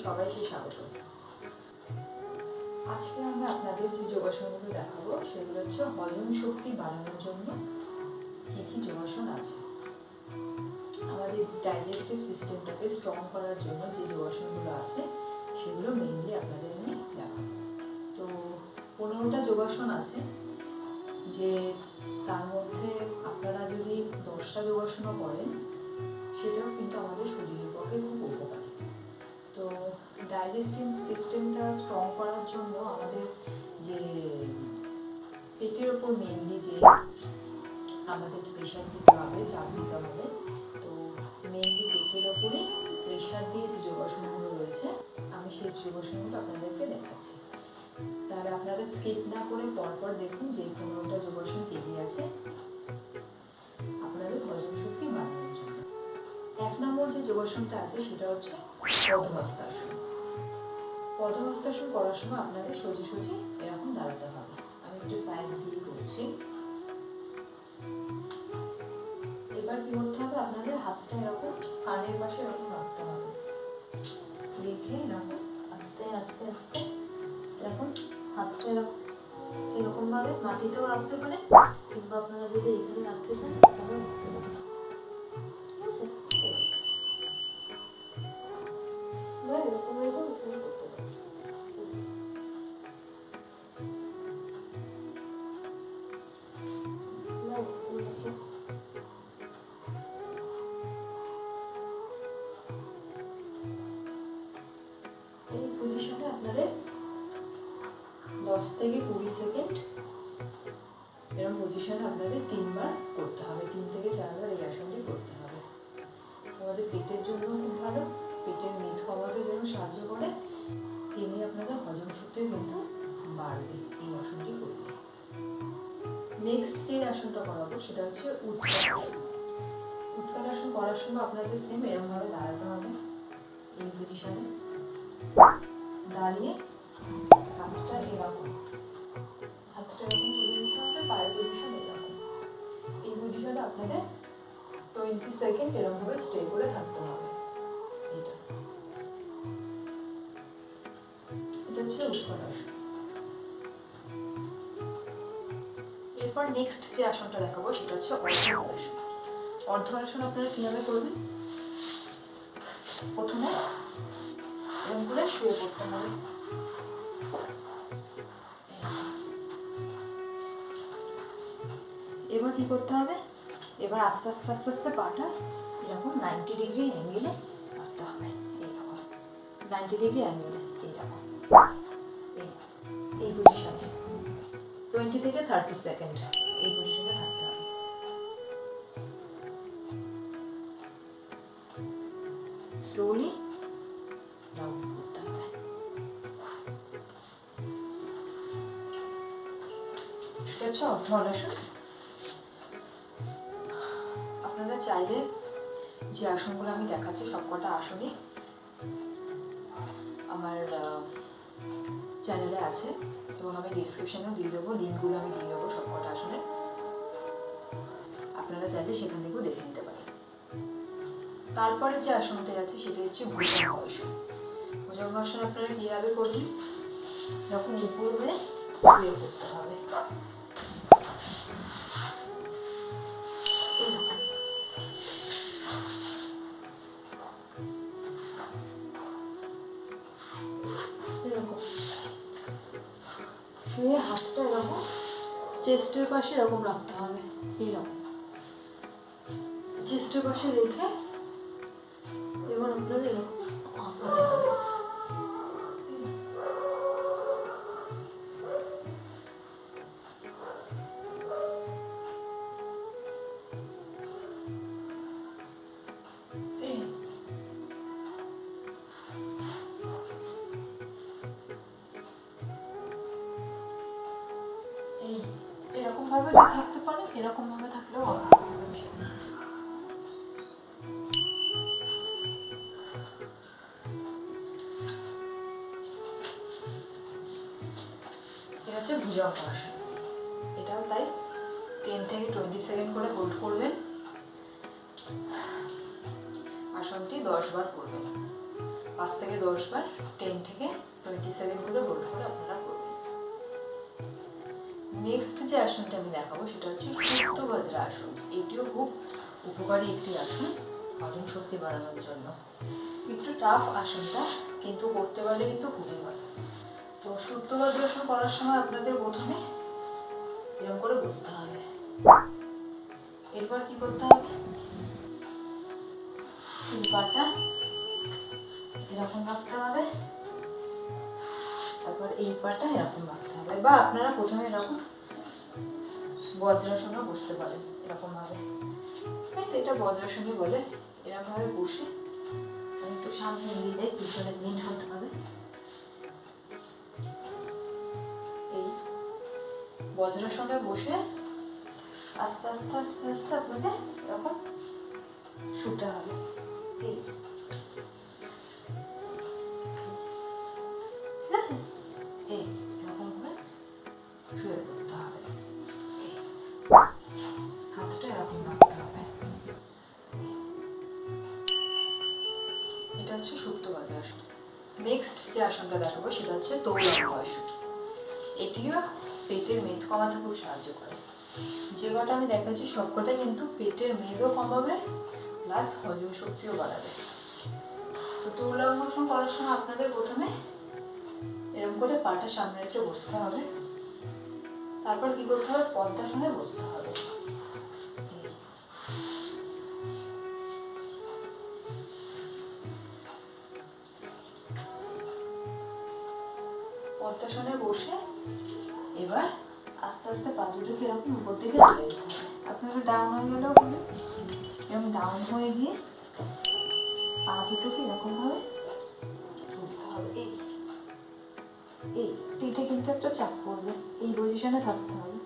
সবাইকে স্বাগত। আজকে আমি আপনাদের যে যোগাসনগুলো দেখাবো সেগুলো হচ্ছে হজম শক্তি বাড়ানোর জন্য কী কী যোগাসন আছে। আমাদের ডাইজেস্টিভ সিস্টেমটাকে স্ট্রং করার জন্য যে যোগাসনগুলো আছে সেগুলো মেইনলি আপনাদের আমি দেখাবো। তো 15টা যোগাসন আছে, যে তার মধ্যে আপনারা যদি 10টা যোগাসনও করেন সেটাও কিন্তু আমাদের শরীরের পক্ষে খুব উপকারী। তো ডাইজেস্টিভ সিস্টেমটা স্ট্রং করার জন্য আমাদের যে পেটের ওপর মেইনলি যে আমাদের প্রেশার দিতে হবে, চাপ দিতে হবে, তো মেইনলি পেটের ওপরে প্রেশার দিয়ে যে যোগাসনগুলো রয়েছে আমি সেই যোগাসনগুলো আপনাদেরকে দেখাচ্ছি। তাহলে আপনারা স্কিপ না করে পরপর দেখুন যে 15টা যোগাসন কী কী আছে আপনাদের হজম শক্তি বাড়ানোর জন্য। 1 নম্বর যে যোগাসনটা আছে সেটা হচ্ছে পদ্মহস্তাসন। পদ্মহস্তাসন করার সময় আপনাদের সোজা সোজা এরকম দাঁড়াতে হবে। আমি একটু সাইড দিয়ে করছি। এবার কি করতে হবে, আপনাদের হাতটা এরকম কানের পাশে এরকম রাখতে হবে, রেখে এরকম আস্তে আস্তে আস্তে এরকম হাতটা এরকম ভাবে মাটিতেও রাখতে পারেন, কিংবা আপনারা যদি এখানে রাখতে চান এখানেও রাখতে পারেন। ঠিক আছে, এরকম এরকম এখানে করতে পারেন। এই পজিশনে আপনাদের 10 থেকে 20 সেকেন্ড এরকম পজিশনে আপনাদের 3 বার করতে হবে, 3 থেকে 4 বার এই আসনটি করতে হবে। আমাদের পেটের জন্য খুব ভালো, পেটের মেদ কমাতে জন্য সাহায্য করে, তেমনি আপনাদের হজম শক্তিও কিন্তু বাড়বে এই আসনটি করলে। নেক্সট যে আসনটা করাবো সেটা হচ্ছে উৎকাটাসন। উৎকাটাসন করার সময় আপনাদের সেম এরকমভাবে দাঁড়াতে হবে, এই পজিশনে দাঁড়িয়ে হাতটা এরকম তুলে নিতে হবে, পায়ের পজিশন এরকম। এই পজিশনে আপনাদের 20 সেকেন্ড এরকমভাবে স্টে করে থাকতে হবে। এটা হচ্ছে উৎকাটাসন। এরপর নেক্সট যে আসনটা দেখাবো সেটা হচ্ছে অর্ধহলাসন। অর্ধহলাসন আপনারা কিভাবে করবেন, প্রথমে এরকম করে শুয়ে পড়তে হবে, এবার কি করতে হবে, এবার আস্তে আস্তে আস্তে আস্তে পাটা এরকম 90 ডিগ্রি অ্যাঙ্গেলে রাখতে হবে, এইরকম 90 ডিগ্রি অ্যাঙ্গেলে এইরকম এই পজিশনে 20 থেকে 30 সেকেন্ড এই পজিশনে থাকতে হবে। স্লোলি ডাউন করতে হবে। এটা হচ্ছে অর্ধহলাসন। আপনারা চাইলে যে আসনগুলো আমি দেখাচ্ছি সবকটা আসনই আমার চ্যানেলে আছে এবং আমি ডিসক্রিপশনেও দিয়ে দেবো, লিঙ্কগুলো আমি দিয়ে দেবো সবকটা আসনের, আপনারা চাইলে সেখান থেকেও দেখে নিতে পারেন। তারপরে যে আসনটা আছে সেটা হচ্ছে ভুজঙ্গাসন। ভুজঙ্গাসন আপনারা কীভাবে করবেন, এরকম উপর হয়ে শুয়ে করতে হবে, শুয়ে হাতটা এরকম চেস্টের পাশে এরকম রাখতে হবে, এরকম চেস্টের পাশে রেখে এবার আপনাদের এরকম আঁকাতে হবে। এরকম ভাবে যদি থাকতে পারেন, এরকম ভাবে থাকলেও হবে। এটা হচ্ছে ভুজঙ্গাসন। এটাও তাই 10 থেকে 20 সেকেন্ড করে হোল্ড করবেন, আসনটি 10 বার করবেন। 5 থেকে 10 বার 10 থেকে 20 সেকেন্ড করে হোল্ড করে আপনারা করবেন। নেক্সট যে আসনটা আমি দেখাবো সেটা হচ্ছে সুপ্ত বজ্রা আসন। এটিও খুব উপকারী একটি আসন হজম শক্তি বাড়ানোর জন্য। একটু টাফ আসনটা, কিন্তু করতে পারলে কিন্তু খুবই ভালো। তো সুপ্ত বজ্রাসন করার সময় আপনাদের প্রথমে এরকম করে বসতে হবে। এরপর কি করতে হবে, তিন পাটা এরকম রাখতে হবে, তারপর এই পাটা এরকম রাখতে হবে, বা আপনারা প্রথমে এরকম বজ্রাসনে বসতে পারেন এরকম ভাবে। এটা বজ্রাসনই বলে। এরকম ভাবে বসে একটু সামনে নিলে পিছনে লিন হতে হবে। এই বজ্রাসনে বসে আস্তে আস্তে আস্তে আস্তে আপনাকে এরকম শুতে হবে। এই ঠিক আছে, এই এরকম করে শুয়ে পড়তে হবে। হাতটা এরকম রাখতে হবে। এটা হচ্ছে সুপ্ত বজ্রাসন। নেক্সট যে আসনটা দেখাবো সেটা হচ্ছে তৌলঙ্গ আসন। এটিও পেটের মেদ কমাতে খুব সাহায্য করে। যে কটা আমি দেখাচ্ছি সবকটাই কিন্তু পেটের মেদও কমাবে, প্লাস হজম শক্তিও বাড়াবে। তো তৌলঙ্গ আসন করার সময় আপনাদের প্রথমে এরকম করে পাটা সামনে রেখে বসতে হবে। তারপর কি করতে হবে, পদ্মাসনে বসতে হবে। পদ্মাসনে বসে এবার আস্তে আস্তে পা দুটোকে এরকম উপর দিকে তুলে দিতে হবে। আপনারা ডাউন হয়ে গেলেও হবে, এরকম ডাউন হয়ে গিয়ে পা দুটোকে এরকম ভাবে তুলতে হবে। এই এই পিঠে কিন্তু একটা চাপ পড়বে, এই পজিশনে থাকতে হবে,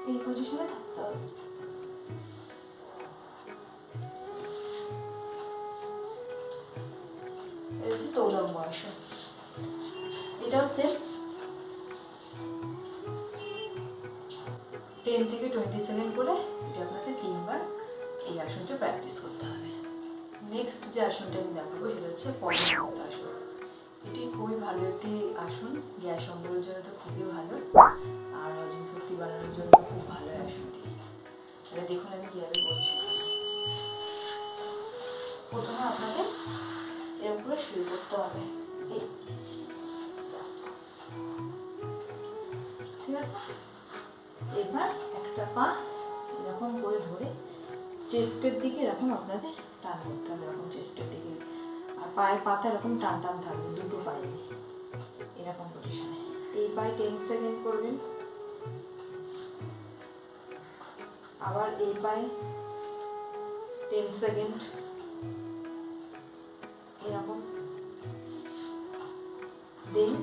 এই পজিশনে থাকতে হবে। এটা হচ্ছে তৌলঙ্গ আসন। এটাও সেম 10 থেকে 20 সেকেন্ড করে এটা আপনাদের 3 বার এই আসনটা প্র্যাকটিস করতে হবে। নেক্সট যে আসনটা আমি দেখাবো সেটা হচ্ছে পদ্মাসন আসন। এটি খুবই ভালো একটি আসন, গ্যাস অম্বলের জন্য তো খুবই ভালো, আর হজম শক্তি বাড়ানোর জন্য খুব ভালো আসনটি। এটা দেখুন আমি কীভাবে করছি। প্রথমে আপনাদের এরকম করে শুরু করতে হবে। ঠিক আছে, এবার একটা পা এরকম করে ধরে চেস্টের দিকে এরকম আপনাদের টান করতে হবে, এরকম চেস্টের দিকে, আর পায়ের পাতা এরকম টান টান থাকবে দুটো পায়ে এরকম পজিশনে। এই পায়ে 10 সেকেন্ড করবেন, আবার এই পায়ে 10 সেকেন্ড এরকম, দেন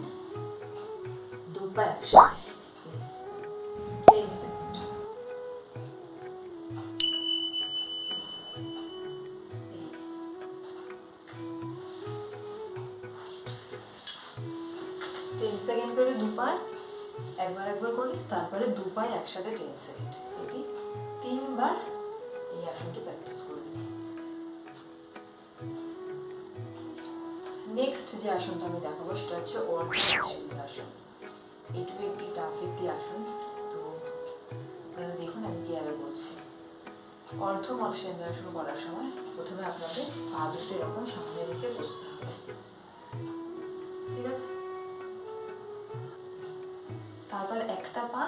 দু পা একসাথে 10 সেকেন্ড। সেকেন্ড করে দু পায়ে একবার একবার করলে, তারপরে দু পায়ে একসাথে 10 সেকেন্ড। এটি 3 বার এই আসনটি প্র্যাকটিস করবেন। নেক্সট যে আসনটা আমি দেখাবো সেটা হচ্ছে অর্ধমৎস্যেন্দ্র আসন। এটুকু একটি টাফ একটি আসন, তো আপনারা দেখুন আমি কীভাবে করছি। অর্ধমৎস্যেন্দ্র আসন করার সময় প্রথমে আপনাদের পা দুটো এরকম সামনে রেখে বসতে হবে। ঠিক আছে, তারপর একটা পা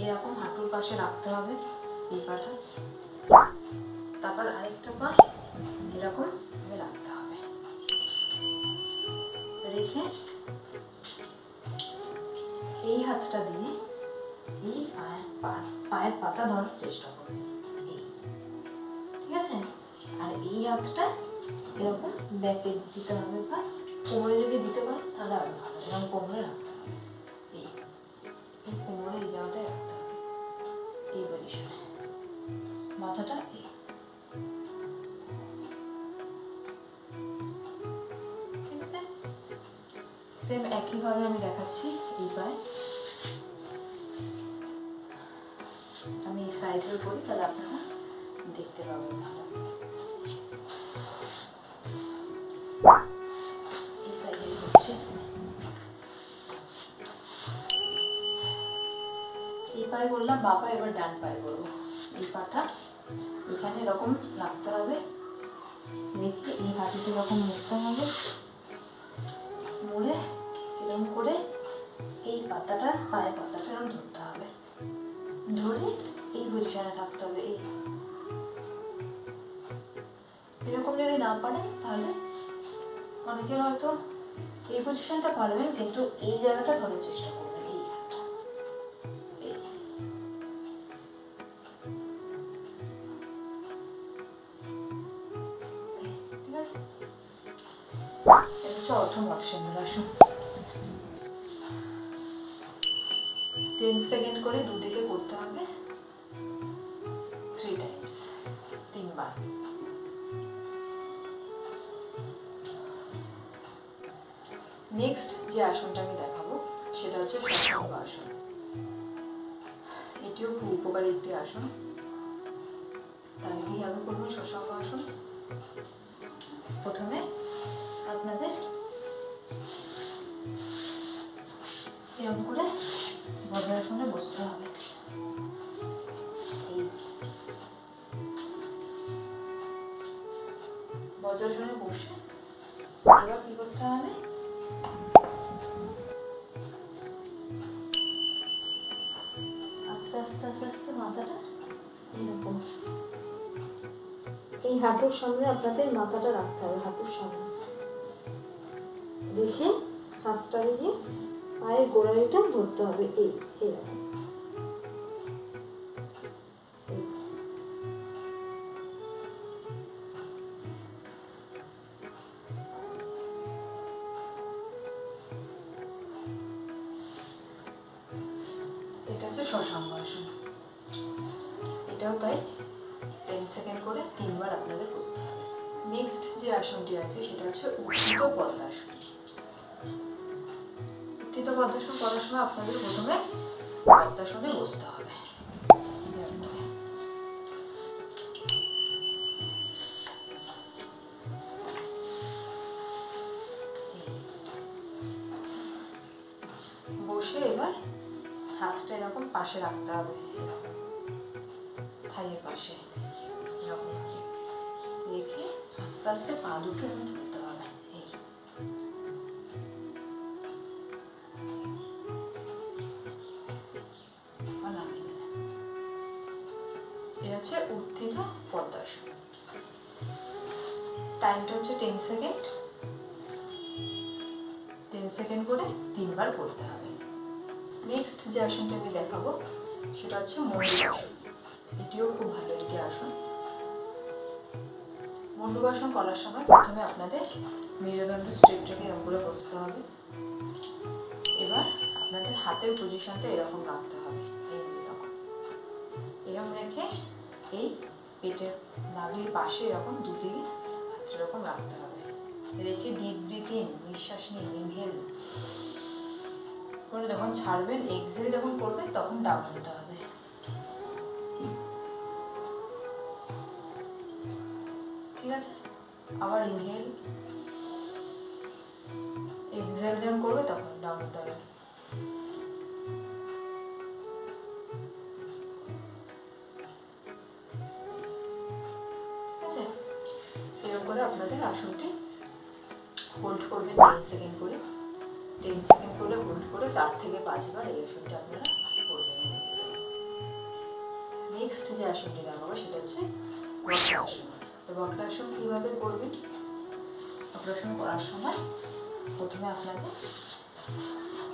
এরকম হাঁটুর পাশে রাখতে হবে, এই পাটা, তারপর আরেকটা পা এরকম রাখতে হবে, রেখে এই হাতটা দিয়ে এই পায়ের পাতা ধরার চেষ্টা করবে, এই ঠিক আছে। আর এই হাতটা এরকম ব্যাকে দিতে হবে, বা কোমরে যদি দিতে পারেন তাহলে আরো ভালো, এরকম কোমরে রাখতে হবে, এই কোমরে এই জায়গাটায় রাখতে হবে, এই পজিশনে মাথাটা এই। ঠিক আছে, সেম একইভাবে আমি দেখাচ্ছি এই পায়ে। আমি এই সাইডের করি, তাহলে আপনারা দেখতে পাবেন ভালো। এই পায়ে করলাম বা পা, এবার ডান পায়ে করবো। এই পাটা এখানে এরকম রাখতে হবে, রেখে এই হাঁটুতে এরকম মুড়তে হবে, মুড়ে এরকম করে এই পাতাটা, পায়ের পাতাটা এরকম ধরতে হবে, ধরে এই পজিশনে থাকতে হবে। এরকম যদি না পারেন তাহলে অনেকের হয়তো এই পজিশনটা পারবেন, কিন্তু এই জায়গাটা ধরার চেষ্টা করবেন, এই জায়গাটা, এই। ঠিক আছে, এটা হচ্ছে অর্ধ মৎস্যেন্দ্রাসন। 10 সেকেন্ড করে দুদিকে করতে হবে, 3 টাইমস, 3 বার। নেক্সট যে আসনটা আমি দেখাবো সেটা হচ্ছে শশাঙ্ক আসন। এটিও খুব উপকারী একটি আসন। তাহলে কীভাবে করবেন শশাঙ্ক আসন? প্রথমে আপনাদের এরকম করে বজ্রাসনে বসতে হবে। এই বজ্রাসনে বসে এবার কি করতে হবে, আস্তে আস্তে আস্তে আস্তে মাথাটা এরকম এই হাঁটুর সামনে আপনাদের মাথাটা রাখতে হবে, হাঁটুর সামনে রেখে হাতটা দিয়ে পায়ের গোড়ালিটা ধরতে হবে, এইরকম। এটা হচ্ছে শশাঙ্ক আসন। এটাও তাই 10 সেকেন্ড করে 3 বার আপনাদের করতে হবে। নেক্সট যে আসনটি আছে সেটা হচ্ছে উত্থিত পদ্মাসন। উত্থিত পদ্মাসন করার সময় আপনাদের প্রথমে পদ্মাসনে বসতে হবে, বসে এবার হাতটা এরকম পাশে রাখতে হবে, থাইয়ের পাশে এরকম রেখে আস্তে আস্তে পা দুটো এরকম ধরতে হবে। এটা হচ্ছে উত্থিত পদ্মাসন। টাইমটা হচ্ছে 10 সেকেন্ড, 10 সেকেন্ড করে 3 বার করতে হবে। নেক্সট যে আসনটা আমি দেখাবো সেটা হচ্ছে মণ্ডূকাসন। এটিও খুব ভালো একটি আসন। মণ্ডূকাসন করার সময় প্রথমে আপনাদের মেরুদণ্ড স্ট্রেট রেখে এরকম করে বসতে হবে। এবার আপনাদের হাতের পজিশনটা এরকম রাখতে হবে, এরকম রেখে এই পেটের নাভির পাশে এরকম দুদিকে হাতটা এরকম রাখতে হবে, রেখে ডিপ ব্রিথ ইন, নিঃশ্বাস নিন, ইনহেল করে যখন ছাড়বেন, এক্সহেল যখন করবেন তখন ডাউন হতে হবে। ঠিক আছে, আবার ইনহেল, এক্সহেল যখন করবে তখন ডাউন হতে হবে। ঠিক আছে, এরকম করে আপনাদের আসনটি হোল্ড করবেন 10 সেকেন্ড করে, 10 সেকেন্ড করে হোল্ড করে 4 থেকে 5 বার এই আসনটি আপনারা করবেন। নেক্সট যে আসনটি দেখাবো সেটা হচ্ছে বক্রাসন। তো বক্রাসন কীভাবে করবেন? বক্রাসন করার সময় প্রথমে আপনাকে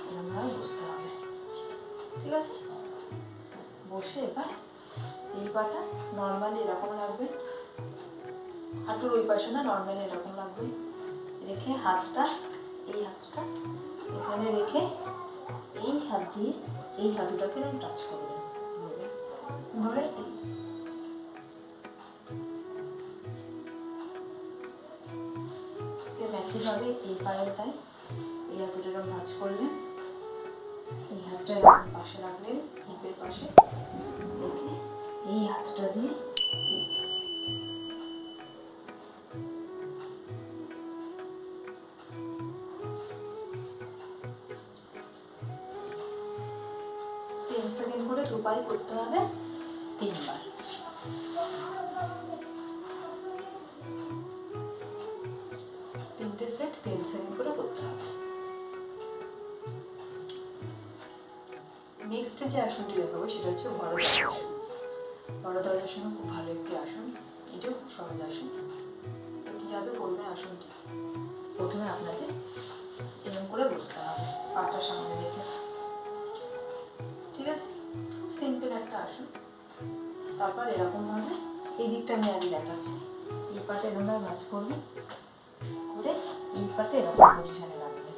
এরকমভাবে বসতে হবে। ঠিক আছে, বসে এবার এই পাটা নর্মালি এরকম রাখবেন, হাঁটুর ওই পাশে না, নর্মালি এরকম রাখবেন, রেখে হাতটা, এই হাতটা এখানে রেখে এই হাত দিয়ে এই হাঁটুটাকে এরকম টাচ করবেন, ধরে একইভাবে এই পায়ের তাই এই হাঁটুটা এরকম টাচ করলেন, এই হাতটা এরকম পাশে রাখলেন, হিপের পাশে রেখে এই হাতটা দিয়ে 10 সেকেন্ড করে দুপাই করতে হবে 3 বার। তিনটে সেট 3 সেকেন্ড করে করতে হবে। নেক্সট যে আসনটি দেখাবো সেটা হচ্ছে ভরদ্বাজাসন। ভরদ্বাজাসন খুব ভালো একটি আসন, এটাও খুব সহজ আসন। তো কীভাবে করবেন আসনটি? প্রথমে আপনাদের এরকম করে বসতে হবে, পাটা সামনে রেখে, ঠিক আছে? খুব সিম্পল একটা আসন। তারপর এরকমভাবে এই দিকটা আমি আগে দেখাচ্ছি, এই পাটা এরকমভাবে ভাঁজ করবেন করে এই পাটা এরকম পজিশনে রাখবেন,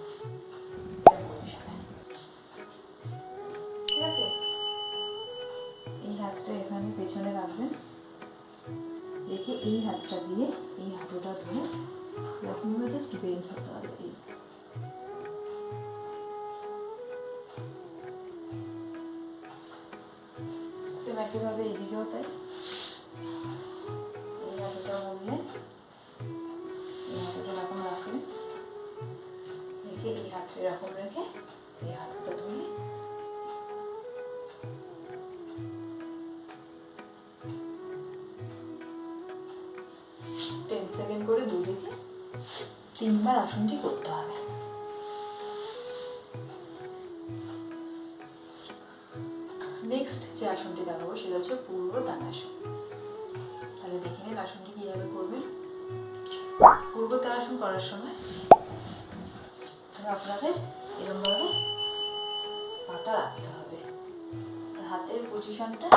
ঠিক আছে? এই হাতটা এখানে পেছনে রাখবেন, রেখে এই হাতটা দিয়ে এই হাঁটুটা ধরে এরকমভাবে জাস্ট বেন্ড হতে হবে। এই সেম একইভাবে এইদিকেও তাই। এই হাঁটুটা বললে এই হাঁটুটা এরকম রাখলেন, রেখে এই হাতটা এরকম রেখে এই হাঁটুটা ধরে 10 সেকেন্ড করে দুদিকে 3 বার আসনটি করতে হবে। নেক্সট যে আসনটি দেখাবো সেটা হচ্ছে পূর্ব তাড়াসন। তাহলে দেখে নিন আসনটি কীভাবে করবেন। পূর্ব তাড়াসন করার সময় আপনাদের এরকমভাবে পাটা রাখতে হবে, আর হাতের পজিশনটা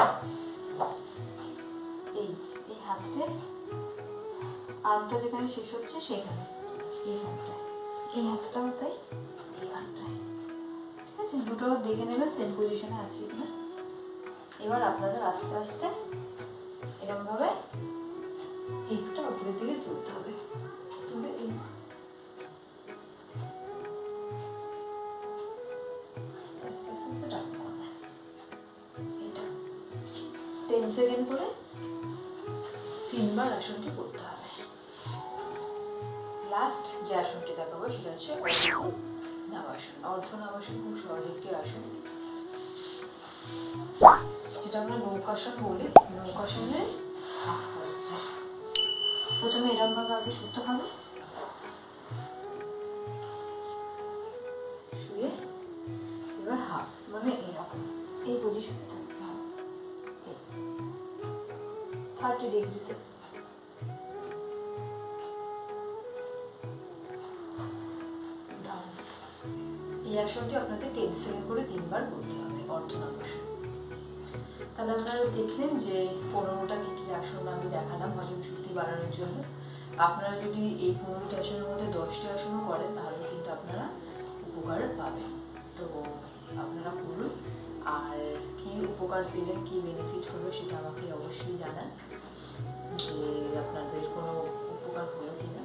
এই হাতের আর্মটা যেখানে শেষ হচ্ছে সেখানে, এই হাতটায়, এই হাতটাও তাই, এই হাতটায়, ঠিক আছে? দুটো দেখে নেবেন সেম পজিশনে আছে কিনা। এবার আপনাদের আস্তে আস্তে এরকমভাবে হিপটা উপরের দিকে তুলতে হবে, তুলে এই আস্তে আস্তে আস্তে আস্তে টান করবেন। এটা 10 সেকেন্ড করে 3 বার আসনটি করতে হবে। লাস্ট যে আসনটি দেখাবো সেটা হচ্ছে অর্ধনাভাসন। অর্ধনাভাসন খুব সহজ একটি আসন, যেটা আমরা নৌকাসন বলি। নৌকাসনের হাফ হচ্ছে, প্রথমে এরকমভাবে আগে শুতে হবে, শুয়ে এবার হাফ মানে এরকম এই পজিশনে থাকতে হবে 30 ডিগ্রিতে। এই আসনটি আপনাদের 10 সেকেন্ড করে 3 বার করতে হবে, অর্ধনাভাসন। তাহলে আপনারা দেখলেন যে 15টা কী আসন আমি দেখালাম হজম শক্তি বাড়ানোর জন্য। আপনারা যদি এই 15টি আসনের মধ্যে 10টি আসনও করেন তাহলে কিন্তু আপনারা উপকার পাবেন। তো আপনারা করুন, আর কী উপকার পেলেন, কী বেনিফিট হলো সেটা আমাকে অবশ্যই জানান, যে আপনাদের কোনো উপকার হলো কি না।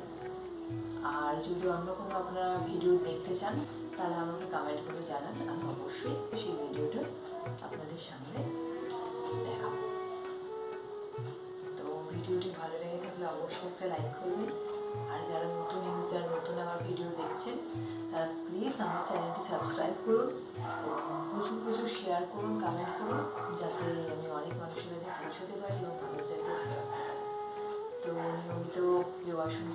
আর যদি অন্য কোনো আপনারা ভিডিও দেখতে চান তাহলে আমাকে কমেন্ট করে জানান, আমি অবশ্যই সেই ভিডিওটা আপনাদের সামনে দেখাবো। তো ভিডিওটি ভালো লেগে থাকলে অবশ্যই একটা লাইক করবেন, আর যারা নতুন ইউজার, নতুন আমার ভিডিও দেখছেন তারা প্লিজ আমার চ্যানেলটি সাবস্ক্রাইব করুন এবং প্রচুর শেয়ার করুন, কমেন্ট করুন, যাতে আমি অনেক মানুষের কাছে পৌঁছতে পারি এবং মানুষদেরকে ভালো রাখতে পারি। তো নিয়মিত যোগাসন